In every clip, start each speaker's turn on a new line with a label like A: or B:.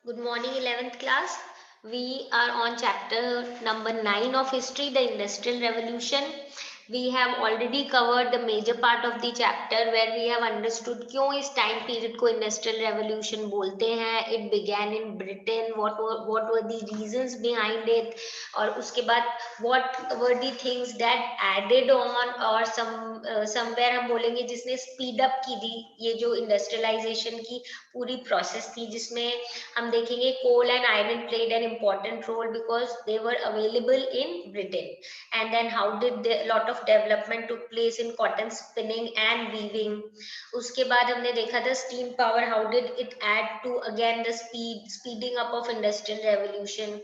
A: Good morning, 11th class. We are on chapter number 9 of history, the Industrial Revolution. We have already covered the major part of the chapter where we have understood क्यों इस time period को Industrial Revolution बोलते हैं. It began in Britain. What were the reasons behind it? और उसके बाद what were the things that added on or somewhere हम बोलेंगे जिसने speed up की थी ये जो industrialization की पूरी process थी जिसमें हम देखेंगे coal and iron played an important role because they were available in Britain. And then how did the lot of development took place in cotton spinning and weaving. उसके बाद हमने देखा था steam power, how did it add to again the speeding up of industrial revolution.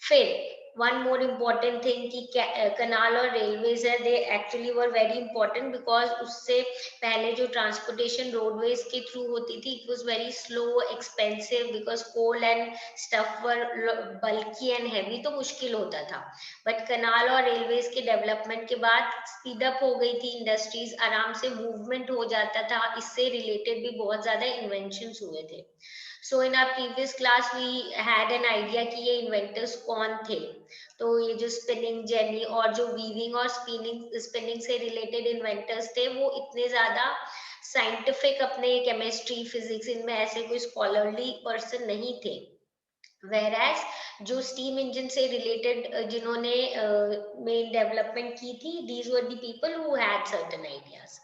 A: फिर one more important thing कि canal और railways है they actually were very important because उससे पहले जो ट्रांसपोर्टेशन रोडवेज के थ्रू होती थी it was very slow expensive because coal and stuff were bulky and heavy तो मुश्किल होता था. बट कनाल और रेलवेज के डेवलपमेंट के बाद स्पीड अप हो गई थी इंडस्ट्रीज, आराम से मूवमेंट हो जाता था, इससे रिलेटेड भी बहुत ज्यादा इन्वेंशन हुए थे. So in our previous class we had an idea कि ये इन्वेंटर्स कौन थे. तो ये जो स्पिनिंग जेनी और जो वीविंग और स्पिनिंग से रिलेटेड इन्वेंटर्स थे वो इतने ज्यादा साइंटिफिक अपने केमिस्ट्री फिजिक्स इनमें ऐसे कोई स्कॉलरली पर्सन नहीं थे. वेरएज जो स्टीम इंजन से रिलेटेड जिन्होंने मेन डेवलपमेंट की थी these were the people who had certain ideas.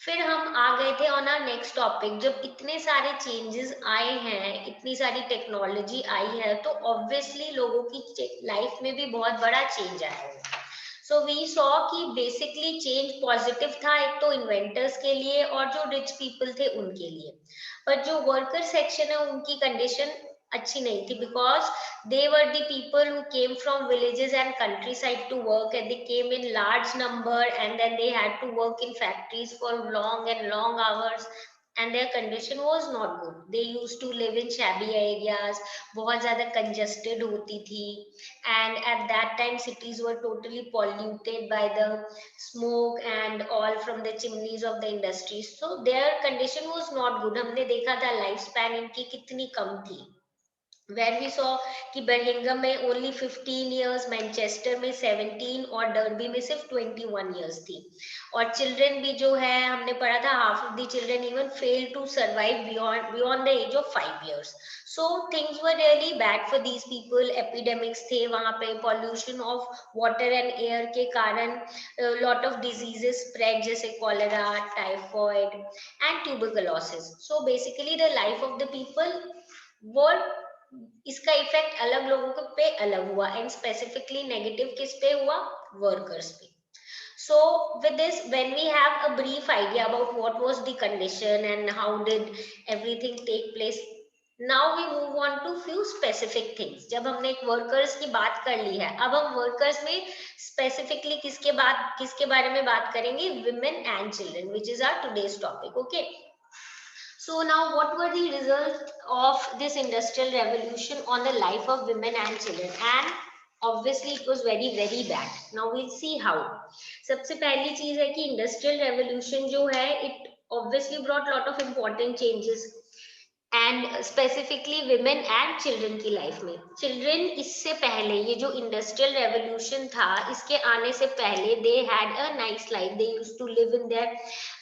A: फिर हम आ गए थे ऑन आवर नेक्स्ट टॉपिक. जब इतने सारे चेंजेस आए हैं, इतनी सारी टेक्नोलॉजी आई है तो ऑब्वियसली लोगों की लाइफ में भी बहुत बड़ा चेंज आया होगा. सो वी सॉ कि बेसिकली चेंज पॉजिटिव था एक तो इन्वेंटर्स के लिए और जो रिच पीपल थे उनके लिए. पर जो वर्कर सेक्शन है उनकी कंडीशन अच्छी नहीं थी because they were the people who came from villages and countryside to work, and they came in large number, and then they had to work in factories for long and long hours, and their condition was not good. They used to live in shabby areas, बहुत ज़्यादा congested होती थी, and at that time cities were totally polluted by the smoke and all from the chimneys of the industries. So their condition was not good. हमने देखा था life span इनकी कितनी कम थी. where we saw कि Birmingham में only 15 years, Manchester में 17 और डर्बी में सिर्फ 21 इयर्स थी. और चिल्ड्रन भी जो है हमने पढ़ा था half of the children even fail to survive beyond the age of 5 years. So things were really bad for these people. Epidemics थे वहां पे, pollution of water and air के कारण लॉट ऑफ डिजीजेस स्प्रेड जैसे cholera, typhoid and tuberculosis. So basically the life of the people वो इसका effect अलग लोगों के पे अलग हुआ एंड स्पेसिफिकली नेगेटिव किस पे हुआ, वर्कर्स पे. So with this, when we have a brief idea about what was the condition and how did everything take place, now we move on to few specific things. जब हमने एक workers की बात कर ली है, अब हम वर्कर्स में स्पेसिफिकली किसके बारे में बात करेंगे, women and children, which is our today's topic. Okay. So now what were the results of this industrial revolution on the life of women and children? And obviously it was very very bad. Now we'll see how. सबसे पहली चीज है कि industrial revolution जो है it obviously brought lot of important changes and specifically women and children की life में. Children इससे पहले ये जो इंडस्ट्रियल रेवोल्यूशन था इसके आने से पहले they had a nice life. They used to live in their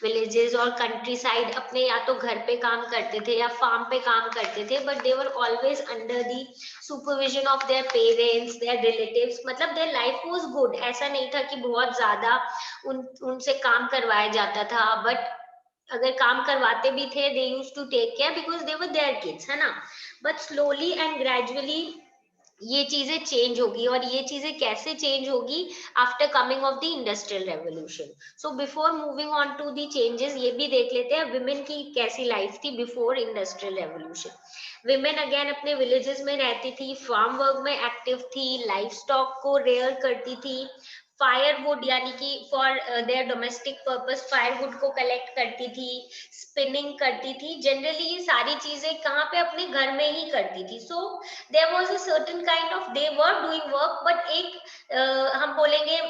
A: villages और कंट्री साइड, अपने या तो घर पे काम करते थे या फार्म पे काम करते थे, but they were always under the supervision of their parents, their relatives. मतलब देयर लाइफ वाज गुड. ऐसा नहीं था कि बहुत ज्यादा उनसे काम करवाया जाता था, बट अगर काम करवाते भी थे they used to take care because they were their kids, है ना. बट स्लोली एंड ग्रेजुअली ये चीजें चेंज होगी. और ये चीजें कैसे चेंज होगी, after coming of the industrial revolution. So before moving on to the changes ये भी देख लेते हैं विमेन की कैसी लाइफ थी before industrial revolution. Women again अपने विलेजेस में रहती थी, फार्म वर्क में एक्टिव थी, लाइफ स्टॉक को रेयर करती थी, फायरवुड यानी कि for their domestic purpose firewood को कलेक्ट करती थी, स्पिनिंग करती थी। जनरली ये सारी चीजें कहाँ पे, अपने घर में ही करती थी। So there was a certain kind of, they were doing work, but एक हम बोलेंगे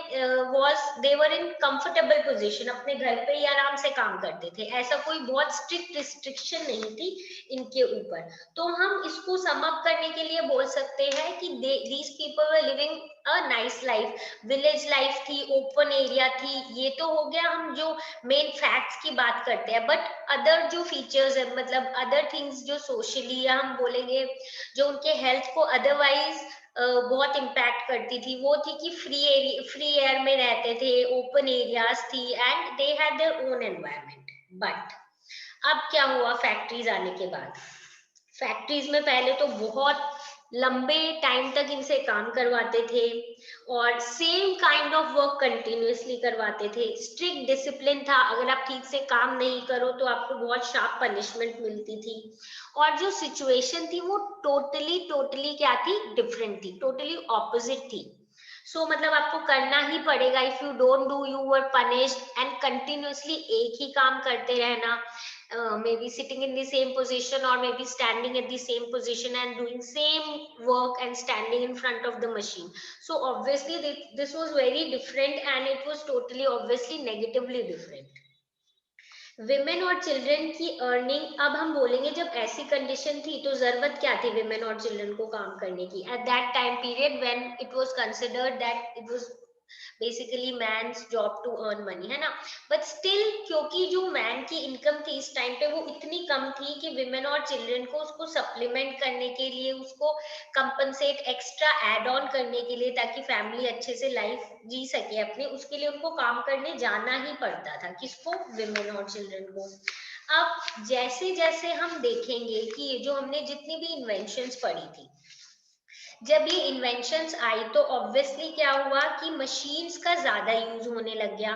A: was they were in comfortable position, अपने घर पे ही आराम से काम करते थे। ऐसा कोई बहुत स्ट्रिक्ट रिस्ट्रिक्शन नहीं थी इनके ऊपर। तो हम इसको सम अप करने के लिए बोल सकते हैं कि these people were living a nice life. Village life थी, ओपन एरिया थी। ये तो हो गया हम जो मेन फैक्ट्स की बात करते हैं, बट अदर जो फीचर्स है, मतलब अदर थिंग्स जो सोशली या हम बोलेंगे जो उनके हेल्थ को अदरवाइज बहुत इम्पैक्ट करती थी, वो थी कि फ्री एयर में रहते थे, ओपन एरियाज थी, and they had their own environment. But अब क्या हुआ फैक्ट्रीज आने के बाद? फैक्ट्रीज में पहले तो बहुत लंबे टाइम तक इनसे काम करवाते थे, और same kind of work continuously करवाते थे। स्ट्रिक्ट डिसिप्लिन था, अगर आप ठीक से काम नहीं करो तो आपको बहुत शार्प पनिशमेंट मिलती थी। और जो सिचुएशन थी वो टोटली टोटली क्या थी, डिफरेंट थी, टोटली ऑपोजिट थी। मतलब आपको करना ही पड़ेगा। If you don't do you were punished, and continuously एक ही काम करते रहना, maybe sitting in the same position or maybe standing at the same position and doing same work and standing in front of the machine. So obviously this was very different, and it was totally obviously negatively different. Women और children की earning, अब हम बोलेंगे जब ऐसी condition थी तो जरूरत क्या थी विमेन और चिल्ड्रन को काम करने की? At that time period when it was considered that it was basically man's job to earn money, है ना। बट स्टिल, क्योंकि जो मैन की इनकम थी इस टाइम पे वो इतनी कम थी कि विमेन और चिल्ड्रन को उसको सप्लीमेंट करने के लिए, उसको कंपनसेट एक्स्ट्रा एड ऑन करने के लिए, ताकि फैमिली अच्छे से लाइफ जी सके अपने, उसके लिए उनको काम करने जाना ही पड़ता था। किसको? विमेन और चिल्ड्रन को। अब जैसे जैसे हम देखेंगे कि ये जो हमने जितनी भी इन्वेंशंस पढ़ी थी, जब ये इन्वेंशंस आई तो ऑब्वियसली क्या हुआ कि मशीन्स का ज्यादा यूज होने लग गया।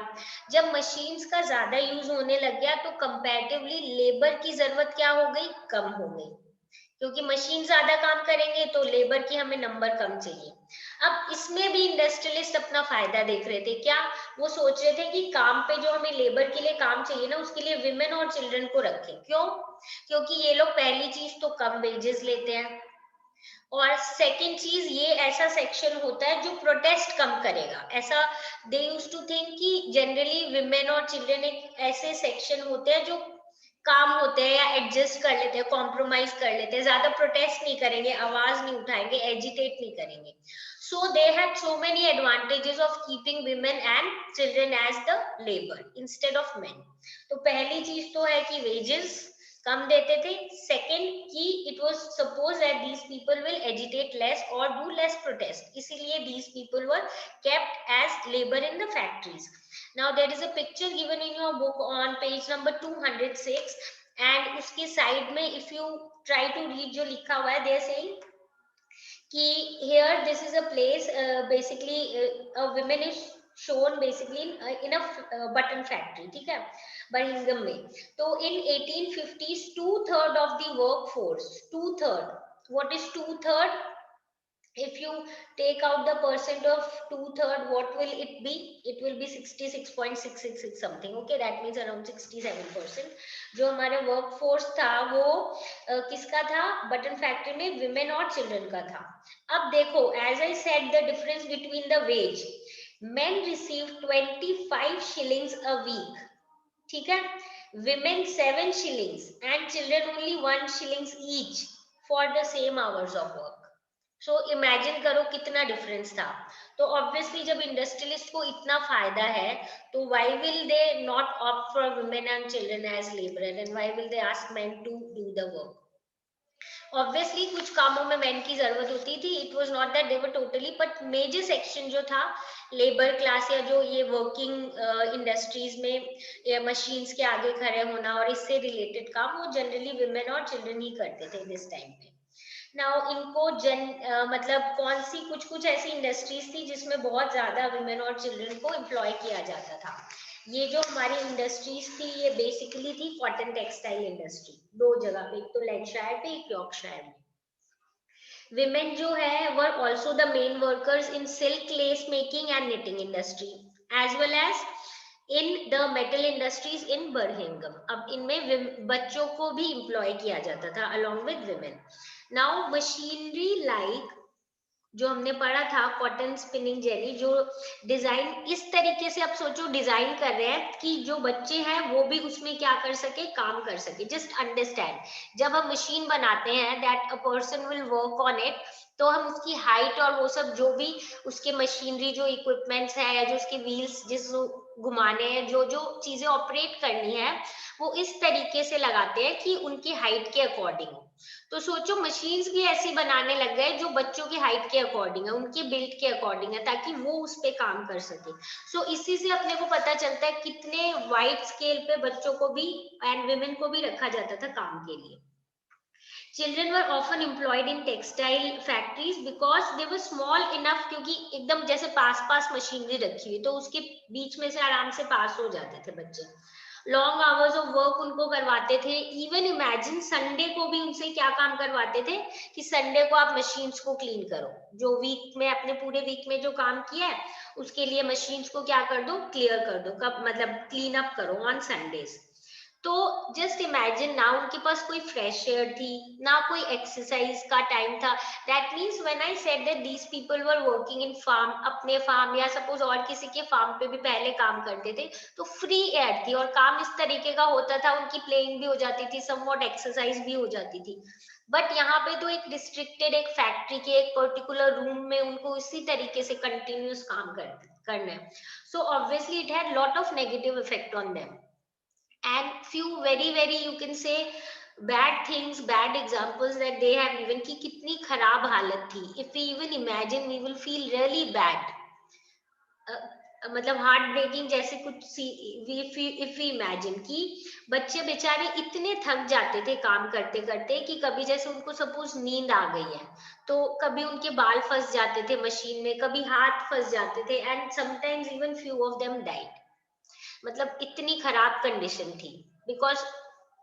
A: जब मशीन्स का ज्यादा यूज होने लग गया तो कंपैरेटिवली लेबर की जरूरत क्या हो गई? कम हो गई, क्योंकि मशीन ज्यादा काम करेंगे तो लेबर की हमें नंबर कम चाहिए। अब इसमें भी इंडस्ट्रियलिस्ट अपना फायदा देख रहे थे। क्या? वो सोच रहे थे कि काम पे जो हमें लेबर के लिए काम चाहिए ना, उसके लिए विमेन और चिल्ड्रन को रखें। क्यों? क्योंकि ये लोग पहली चीज तो कम वेजेस लेते हैं, और सेकंड चीज ये ऐसा सेक्शन होता है जो प्रोटेस्ट कम करेगा। ऐसा दे यूज टू थिंक कि जनरली विमेन और चिल्ड्रन एक ऐसे सेक्शन होते हैं जो काम होते हैं या एडजस्ट कर लेते हैं, कॉम्प्रोमाइज कर लेते हैं, ज्यादा प्रोटेस्ट नहीं करेंगे, आवाज नहीं उठाएंगे, एजिटेट नहीं करेंगे। So they have so many advantages of keeping women and children as the labour instead of men. तो पहली चीज तो है कि वेजेस कम देते थे। सेकंड कि it was suppose that these people will agitate less और डू लेस प्रोटेस्ट, इसीलिए these people were kept as labour in the factories. Now there is a picture given in your book on page number 206, and उसके side में if you try to read जो लिखा हुआ है, they are saying कि here this is a place, basically a women is shown basically in a button factory, ठीक है, Birmingham में। तो in 1850s 2/3 of the workforce, 2/3, what is 2/3? If you take out the percent of 2/3, what will it be? It will be 66.666 something, okay, that means around 67%। जो हमारा work force था वो किसका था? बटन फैक्ट्री में women और children का था। अब देखो, as I said, the difference between the wage, men receive 25 shillings a week, ठीक है, women 7 shillings and children only 1 shillings each for the same hours of work। So imagine करो कितना डिफरेंस था। तो ऑब्वियसली जब इंडस्ट्रियलिस्ट को इतना फायदा है तो why will they not opt for women and children as labourer, and why will they ask men to do the work? Obviously कुछ कामों में मैन की जरूरत होती थी, it was not that they were totally, but major section जो था labour class या जो ये वर्किंग इंडस्ट्रीज में मशीन्स के आगे खड़े होना और इससे रिलेटेड काम, वो जनरली विमेन और चिल्ड्रन ही करते थे दिस टाइम पे। नाउ इनको मतलब कौन सी कुछ कुछ ऐसी इंडस्ट्रीज थी जिसमें बहुत ज्यादा वुमेन और चिल्ड्रन को एम्प्लॉय किया जाता था? ये जो हमारी इंडस्ट्रीज थी ये बेसिकली थी कॉटन टेक्सटाइल इंडस्ट्री, दो जगह पे, एक तो लैंकाशायर पे, एक यॉर्कशायर में। Women जो है were also the main workers in silk lace making and knitting industry as well as in the metal industries in Birmingham. अब इनमें बच्चों को भी employ किया जाता था along with women. Now machinery like जो हमने पढ़ा था कॉटन स्पिनिंग जेनी, जो डिजाइन इस तरीके से आप सोचो डिजाइन कर रहे हैं कि जो बच्चे हैं वो भी उसमें क्या कर सके, काम कर सके. जस्ट अंडरस्टैंड, जब हम मशीन बनाते हैं that a person will work on it, तो हम उसकी हाइट और वो सब जो भी उसके मशीनरी जो इक्विपमेंट्स है या जो उसके व्हील्स जिस घुमाने हैं, जो जो चीजें ऑपरेट करनी है, वो इस तरीके से लगाते हैं कि उनकी हाइट के अकॉर्डिंग हो. तो सोचो मशीन्स भी ऐसी बनाने लग गए जो बच्चों की हाइट के अकॉर्डिंग है, उनके बिल्ड के अकॉर्डिंग है, ताकि वो उस पे काम कर सके. सो इसी से अपने को पता चलता है कितने वाइड स्केल पे बच्चों को भी एंड वुमेन को भी रखा जाता था काम के लिए. Children were often employed in textile factories because they were small enough, क्योंकि एकदम जैसे पास पास मशीनरी रखी हुई तो उसके बीच में से आराम से पास हो जाते थे बच्चे. लॉन्ग आवर्स ऑफ वर्क उनको करवाते थे. इवन इमेजिन संडे को भी उनसे क्या काम करवाते थे कि संडे को आप मशीन्स को क्लीन करो. जो वीक में अपने पूरे वीक में जो काम किया है उसके लिए मशीन्स को क्या कर दो, क्लियर कर दो, कब मतलब क्लीन अप करो ऑन संडेज. तो जस्ट इमेजिन ना उनके पास कोई फ्रेश एयर थी, ना कोई एक्सरसाइज का टाइम था. That means when I said that these people were working in farm, अपने फार्म या सपोज और किसी के फार्म पे भी पहले काम करते थे, तो फ्री एयर थी और काम इस तरीके का होता था, उनकी प्लेइंग भी हो जाती थी, समवॉट एक्सरसाइज भी हो जाती थी. बट यहाँ पे तो एक रिस्ट्रिक्टेड एक फैक्ट्री के एक पर्टिकुलर रूम में उनको इसी तरीके से कंटिन्यूस काम करना है. So obviously it had lot of negative effect on them and few very you can say bad things, bad examples that they have given कि कितनी खराब हालत थी. If we even imagine we will feel really bad. मतलब heart breaking जैसे कुछ if we imagine कि बच्चे बेचारे इतने थक जाते थे काम करते करते कि कभी जैसे उनको सपोज नींद आ गई है तो कभी उनके बाल फंस जाते थे मशीन में, कभी हाथ फंस जाते थे and sometimes even few of them died. मतलब इतनी खराब कंडीशन थी बिकॉज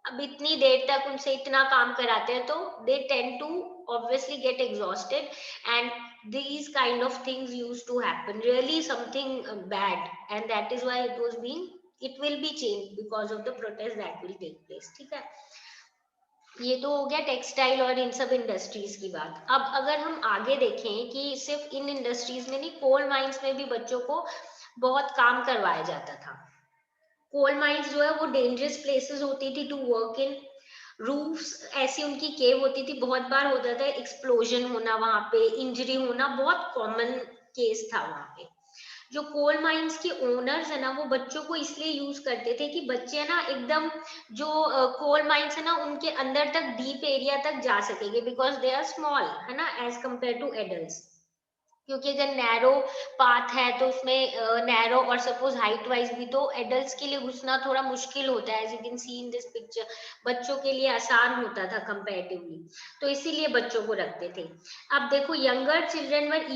A: अब इतनी देर तक उनसे इतना काम कराते हैं तो they tend to obviously get exhausted and these kind of things used to happen, really something bad, and that is why it will be changed because of the protest that will take place. ठीक है, ये तो हो गया textile और इन सब industries की बात. अब अगर हम आगे देखें कि सिर्फ इन इंडस्ट्रीज में नहीं, कोल माइंस में भी बच्चों को बहुत काम करवाया जाता था. कोल माइंस जो है वो डेंजरस प्लेसेस होती थी टू वर्क इन. रूफ्स ऐसी उनकी केव होती थी, बहुत बार होता था एक्सप्लोजन होना, वहां पे इंजरी होना बहुत कॉमन केस था वहां पे. जो कोल माइंस के ओनर्स है ना वो बच्चों को इसलिए यूज करते थे कि बच्चे ना एकदम जो कोल माइंस है ना उनके अंदर तक डीप एरिया तक जा सकेंगे बिकॉज दे आर स्मॉल है ना एज कम्पेयर टू एडल्ट. क्योंकि अगर नैरो पाथ है तो उसमें नैरो और सपोज हाइट वाइज भी तो एडल्ट्स के लिए घुसना थोड़ा मुश्किल होता है. As you can see in this picture बच्चों के लिए आसान होता था कंपैरेटिवली, तो इसीलिए बच्चों को रखते थे. अब देखो younger children were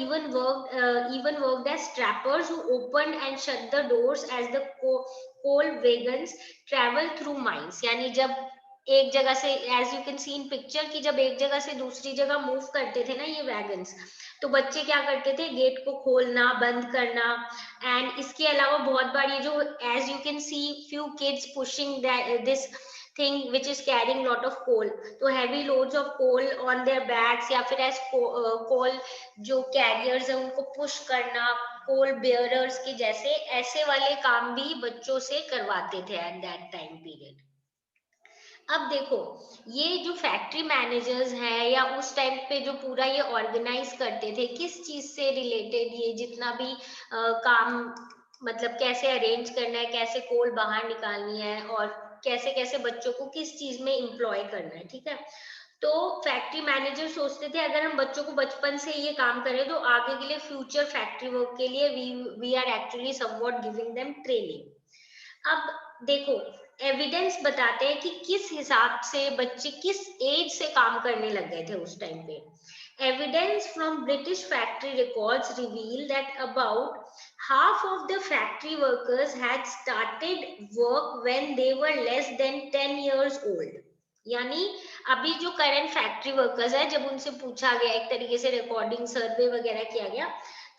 A: even worked as trappers who opened and shut the doors as the coal wagons travel through mines. यानी जब एक जगह से as you can see in picture कि जब एक जगह से दूसरी जगह मूव करते थे ना ये वैगन्स, तो बच्चे क्या करते थे गेट को खोलना बंद करना. एंड इसके अलावा बहुत बार ये जो as you can see few kids pushing this thing which is carrying lot of coal, तो heavy loads of coal on their backs या फिर एज कोल जो कैरियर्स है उनको पुश करना, कोल बेयरर्स के जैसे ऐसे वाले काम भी बच्चों से करवाते थे एट दैट टाइम पीरियड. अब देखो ये जो फैक्ट्री मैनेजर्स हैं या उस टाइम पे जो पूरा ये ऑर्गेनाइज करते थे किस चीज से रिलेटेड, ये जितना भी काम मतलब कैसे अरेंज करना है, कैसे कोल बाहर निकालनी है और कैसे कैसे बच्चों को किस चीज में एम्प्लॉय करना है. ठीक है, तो फैक्ट्री मैनेजर सोचते थे अगर हम बच्चों को बचपन से ये काम करें तो आगे के लिए फ्यूचर फैक्ट्री वर्क के लिए we are actually somewhat giving them training. अब देखो एविडेंस बताते हैं कि किस हिसाब से बच्चे किस एज से काम करने लग गए थे उस टाइम पे. Evidence from British factory records reveal that about half of the factory workers had started work when they were less than 10 years old. यानी अभी जो करंट फैक्ट्री वर्कर्स है, जब उनसे पूछा गया, एक तरीके से रिकॉर्डिंग सर्वे वगैरह किया गया,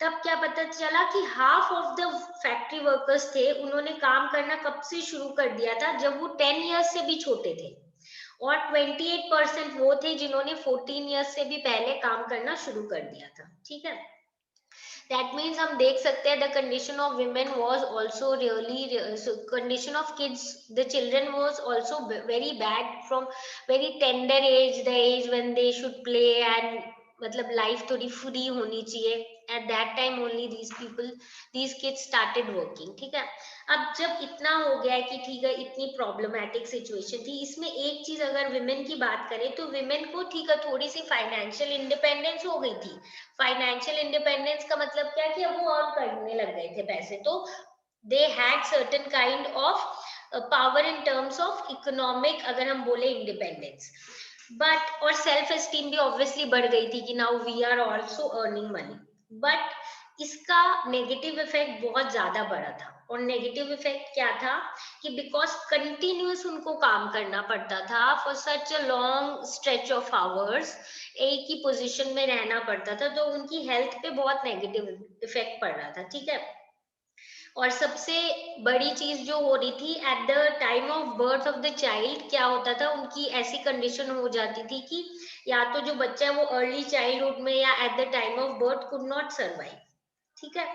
A: तब क्या पता चला कि half of the factory workers थे, उन्होंने काम करना कब से शुरू कर दिया था, जब वो 10 ईयर्स से भी छोटे थे। और 28% वो थे जिन्होंने 14 ईयर्स से भी पहले काम करना शुरू कर दिया था। ठीक है, दैट मीन्स हम देख सकते हैं the condition of women was also really so condition of kids, the children was also very bad from very tender age, the age when they should play and मतलब लाइफ थोड़ी free होनी चाहिए, eight that time only these people, these kids started working. ठीक है, अब जब इतना हो गया है कि ठीक है इतनी प्रॉब्लमेटिक सिचुएशन थी, इसमें एक चीज अगर विमेन की बात करें तो विमेन को ठीक है थोड़ी सी फाइनेंशियल इंडिपेंडेंस हो गई थी। फाइनेंशियल इंडिपेंडेंस का मतलब क्या कि अब वो अर्न करने लग गए थे पैसे, तो they had certain kind of power in terms of economic, अगर हम बोले इंडिपेंडेंस, बट और सेल्फ एस्टीम भी ऑब्वियसली बढ़ गई थी कि now we are also earning money. But इसका नेगेटिव इफेक्ट बहुत ज्यादा बड़ा था, और नेगेटिव इफेक्ट क्या था कि बिकॉज कंटिन्यूस उनको काम करना पड़ता था for such a long stretch of hours, एक ही पोजीशन में रहना पड़ता था, तो उनकी हेल्थ पे बहुत नेगेटिव इफेक्ट पड़ रहा था। ठीक है, और सबसे बड़ी चीज जो हो रही थी at the time of birth of the child, क्या होता था उनकी ऐसी कंडीशन हो जाती थी कि या तो जो बच्चा है वो अर्ली चाइल्डहुड में या at the time of birth could not survive. ठीक है,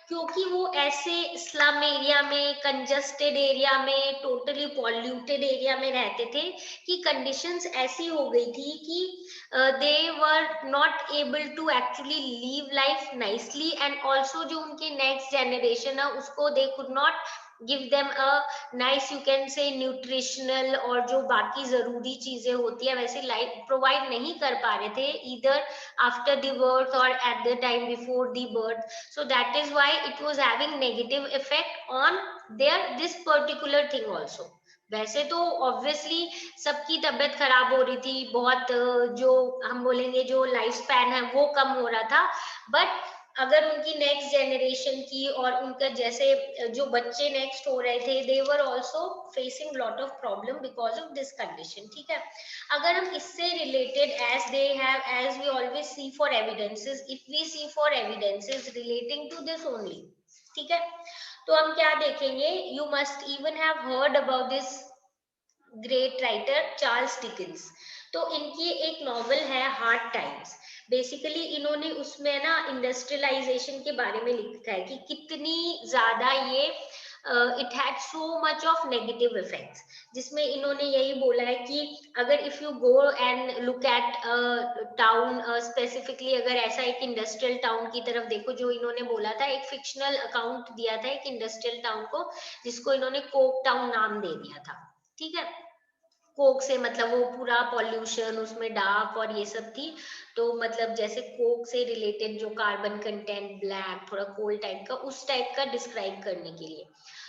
A: क्योंकि वो ऐसे स्लम एरिया में, कंजस्टेड एरिया में, टोटली पॉल्यूटेड एरिया में रहते थे कि कंडीशंस ऐसी हो गई थी कि they were not able to actually live life nicely, and also जो उनके नेक्स्ट जनरेशन है उसको they could not give them a nice, you can say nutritional और जो बाकी जरूरी चीजें होती है वैसे लाइफ प्रोवाइड नहीं कर पा रहे थे, इधर after the birth or at the time before the birth, so that is why it was having negative effect on their this particular thing also। वैसे तो ऑब्वियसली सबकी तबीयत खराब हो रही थी बहुत, जो हम बोलेंगे जो लाइफ स्पैन है वो कम हो रहा था, बट अगर उनकी नेक्स्ट जनरेशन की और उनका जैसे जो बच्चे नेक्स्ट हो रहे थे, they were also facing lot of problem because of this condition. ठीक है, अगर हम इससे related as they have as we always see for evidences, if we see for evidences relating to this only, ठीक है, तो हम क्या देखेंगे, you must even have heard about this great writer Charles Dickens. तो इनकी एक नॉवल है हार्ड टाइम्स, बेसिकली इन्होंने उसमें ना इंडस्ट्रियलाइजेशन के बारे में लिखा है कि कितनी ज्यादा ये it had so much of negative effects, जिसमें इन्होंने यही बोला है कि अगर if you go and look at town specifically, अगर ऐसा एक इंडस्ट्रियल टाउन की तरफ देखो, जो इन्होंने बोला था एक फिक्शनल अकाउंट दिया था एक इंडस्ट्रियल टाउन को, जिसको इन्होंने कोक टाउन नाम दे दिया था। ठीक है, कोक से मतलब वो पूरा पॉल्यूशन उसमें डार्क और ये सब थी, तो मतलब जैसे कोक से रिलेटेड जो कार्बन कंटेंट ब्लैक थोड़ा कोल्ड टाइप का, उस टाइप का डिस्क्राइब करने के लिए,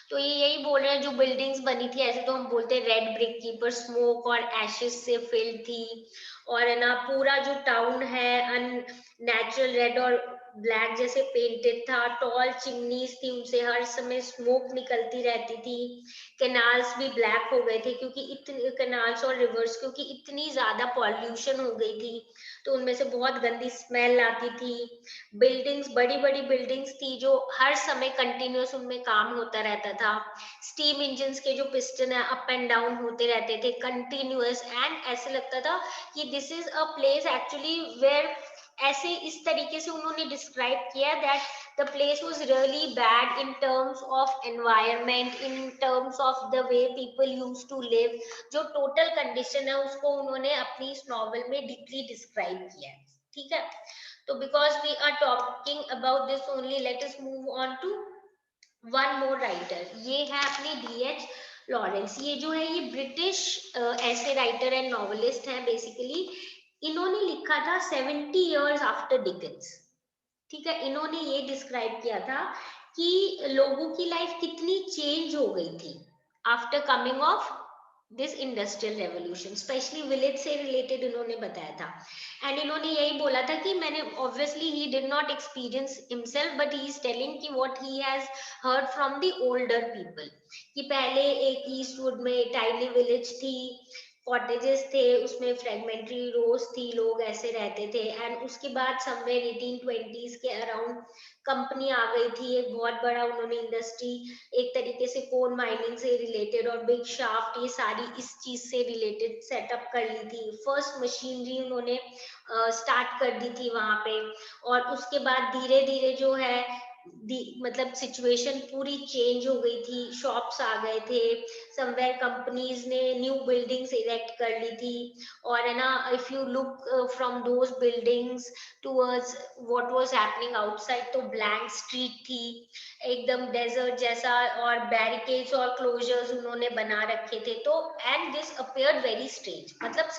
A: तो ये यही बोल रहे हैं जो बिल्डिंग्स बनी थी, ऐसे तो हम बोलते हैं रेड ब्रिक की, पर स्मोक और एशेस से फिल्ड थी, और है ना पूरा जो टाउन है अननेचुरल रेड और ब्लैक जैसे पेंटेड था, टॉल चिमनीज थी, उनसे हर समय स्मोक निकलती रहती थी, कैनाल्स भी ब्लैक हो गए थे क्योंकि इतनी कैनाल्स और रिवर्स क्योंकि इतनी ज्यादा पॉल्यूशन हो गई थी, तो उनमें से बहुत गंदी स्मेल आती थी। बिल्डिंग्स बड़ी बड़ी बिल्डिंग्स थी जो हर समय कंटिन्यूअस उनमें काम होता रहता था, स्टीम इंजन्स के जो पिस्टन है अप एंड डाउन होते रहते थे कंटिन्यूअस, एंड ऐसे लगता था कि this is a place actually where, ऐसे इस तरीके से उन्होंने डिस्क्राइब किया that the place was really bad in terms of environment, in terms of the way people used to live, जो total condition है उसको उन्होंने अपनी इस नॉवल में डीपली डिस्क्राइब किया है। ठीक है, तो because we are talking about this only, let us move on to one more writer, ये है अपनी डीएच लॉरेंस। ये जो है ये ब्रिटिश ऐसे राइटर एंड नॉवलिस्ट हैं बेसिकली, इन्होंने लिखा था 70 ईयर्स आफ्टर डिकेंस। ठीक है, इन्होंने ये डिस्क्राइब किया था कि लोगों की लाइफ कितनी चेंज हो गई थी after coming of this industrial revolution, specially village से रिलेटेड इन्होंने बताया था, एंड इन्होंने यही बोला था कि मैंने ऑब्वियसली ही did not experience himself but he is telling कि what he has heard from the older people, कि पहले एक ईस्टवुड में टाइनी विलेज थी, कॉटेजेस थे, उसमें फ्रेगमेंटरी रोज थी, लोग ऐसे रहते थे। एंड उसके बाद समवेयर 1820s के अराउंड कंपनी आ गई थी, एक बहुत बड़ा उन्होंने इंडस्ट्री, एक तरीके से कोल माइनिंग से रिलेटेड और बिग शाफ्ट, ये सारी इस चीज से रिलेटेड सेटअप कर ली थी। फर्स्ट मशीनरी उन्होंने स्टार्ट कर दी थी वहां पे। और उसके बाद धीरे धीरे जो है मतलब सिचुएशन पूरी चेंज हो गई थी, शॉप्स आ गए थे, समवेयर कंपनीज ने न्यू बिल्डिंग्स इरेक्ट कर ली थी। और है ना, if you look from those buildings towards what was happening outside, तो ब्लैंक स्ट्रीट थी, एकदम डेजर्ट जैसा, और बैरिकेड्स और क्लोजर्स उन्होंने बना रखे थे। तो and this appeared very strange, मतलब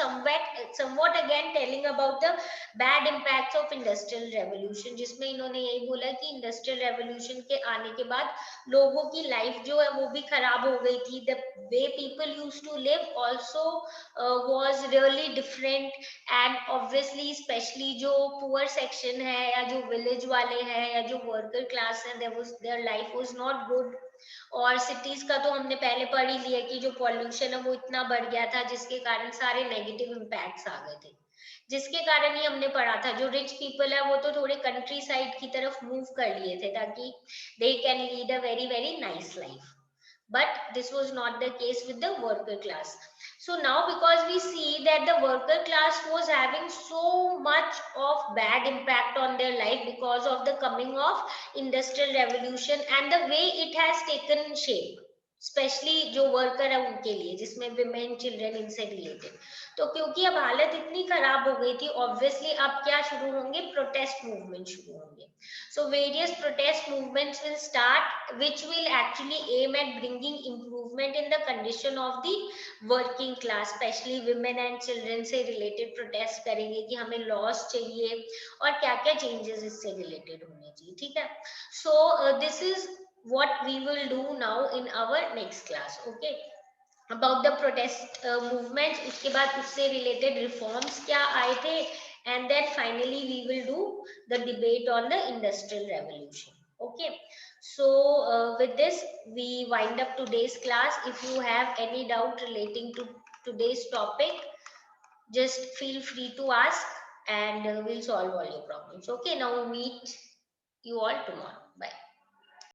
A: somewhat again telling about the bad impacts of industrial revolution, जिसमें इन्होंने यही बोला कि इंडस्ट्रियल रेवोल्यूशन के आने के बाद लोगों की लाइफ जो है वो भी खराब हो गई थी। The way people use to live also was really different. And obviously specially जो पुअर सेक्शन है, या जो विलेज वाले हैं, या जो वर्कर क्लास है, their life was not good. और सिटीज का तो हमने पहले पढ़ ही लिया कि जो पॉल्यूशन है वो इतना बढ़ गया था, जिसके कारण सारे नेगेटिव इम्पैक्ट्स आ गए थे, जिसके कारण ही हमने पढ़ा था जो रिच पीपल है वो तो थोड़े कंट्री साइड की तरफ मूव कर लिए थे, ताकि they can lead a very very nice life. But this was not the case with the worker class. So now because we see that the worker class was having so much of bad impact on their life because of the coming of industrial revolution and the way it has taken shape, specially जो worker है उनके लिए, जिसमें women children इनसे related. तो क्योंकि अब हालत इतनी खराब हो गई थी, ऑब्वियसली अब क्या शुरू होंगे, प्रोटेस्ट मूवमेंट शुरू होंगे। So various protest movements will start which will actually aim at bringing improvement in the condition of the working class, specially women and children से रिलेटेड प्रोटेस्ट करेंगे कि हमें लॉस चाहिए और क्या क्या चेंजेस इससे रिलेटेड होने चाहिए। ठीक है, so this is what we will do now in our next class. Okay, about the protest movements, उसके बाद उससे related reforms क्या आए थे, and then finally we will do the debate on the industrial revolution. Okay, so with this we wind up today's class. If you have any doubt relating to today's topic, just feel free to ask, and we'll solve all your problems. Okay, now meet you all tomorrow. Bye.